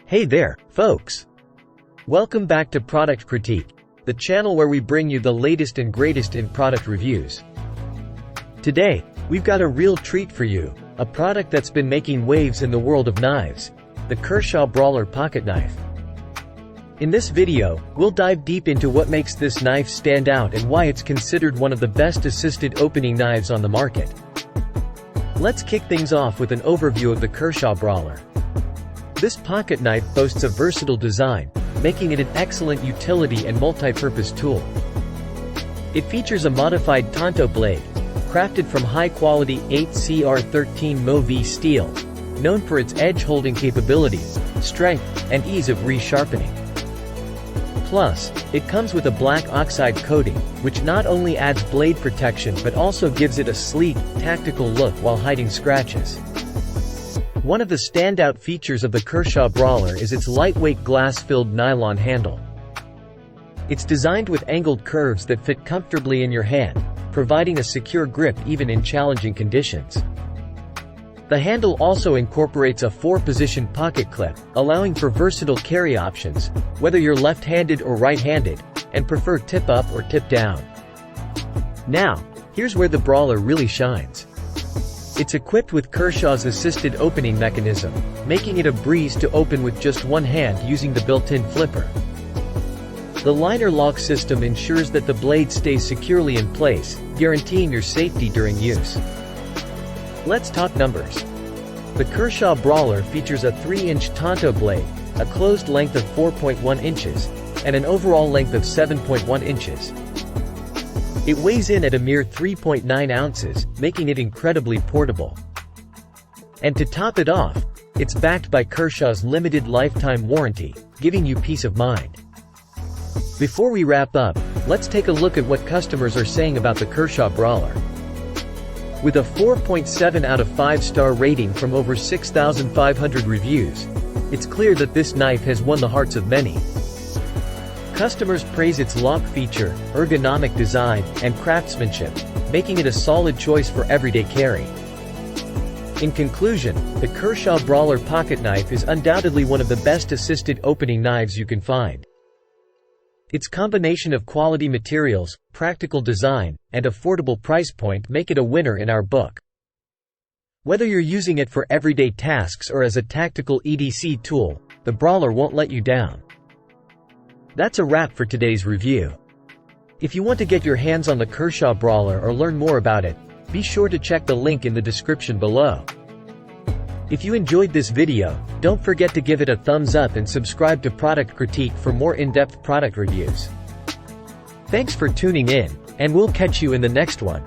Hey there, folks! Welcome back to Product Critique, the channel where we bring you the latest and greatest in product reviews. Today, we've got a real treat for you, a product that's been making waves in the world of knives, the Kershaw Brawler Pocket Knife. In this video, we'll dive deep into what makes this knife stand out and why it's considered one of the best assisted opening knives on the market. Let's kick things off with an overview of the Kershaw Brawler. This pocket knife boasts a versatile design, making it an excellent utility and multi-purpose tool. It features a modified Tanto blade, crafted from high-quality 8CR13 Mo-V steel, known for its edge-holding capabilities, strength, and ease of re-sharpening. Plus, it comes with a black oxide coating, which not only adds blade protection but also gives it a sleek, tactical look while hiding scratches. One of the standout features of the Kershaw Brawler is its lightweight glass-filled nylon handle. It's designed with angled curves that fit comfortably in your hand, providing a secure grip even in challenging conditions. The handle also incorporates a 4-position pocket clip, allowing for versatile carry options, whether you're left-handed or right-handed, and prefer tip-up or tip-down. Now, here's where the Brawler really shines. It's equipped with Kershaw's assisted opening mechanism, making it a breeze to open with just one hand using the built-in flipper. The liner lock system ensures that the blade stays securely in place, guaranteeing your safety during use. Let's talk numbers. The Kershaw Brawler features a 3-inch Tanto blade, a closed length of 4.1 inches, and an overall length of 7.1 inches. It weighs in at a mere 3.9 ounces, making it incredibly portable. And to top it off, it's backed by Kershaw's limited lifetime warranty, giving you peace of mind. Before we wrap up, let's take a look at what customers are saying about the Kershaw Brawler. With a 4.7 out of 5-star rating from over 6,500 reviews, it's clear that this knife has won the hearts of many. Customers praise its lock feature, ergonomic design, and craftsmanship, making it a solid choice for everyday carry. In conclusion, the Kershaw Brawler Pocket Knife is undoubtedly one of the best assisted opening knives you can find. Its combination of quality materials, practical design, and affordable price point make it a winner in our book. Whether you're using it for everyday tasks or as a tactical EDC tool, the Brawler won't let you down. That's a wrap for today's review. If you want to get your hands on the Kershaw Brawler or learn more about it, be sure to check the link in the description below. If you enjoyed this video, don't forget to give it a thumbs up and subscribe to Product Critique for more in-depth product reviews. Thanks for tuning in, and we'll catch you in the next one.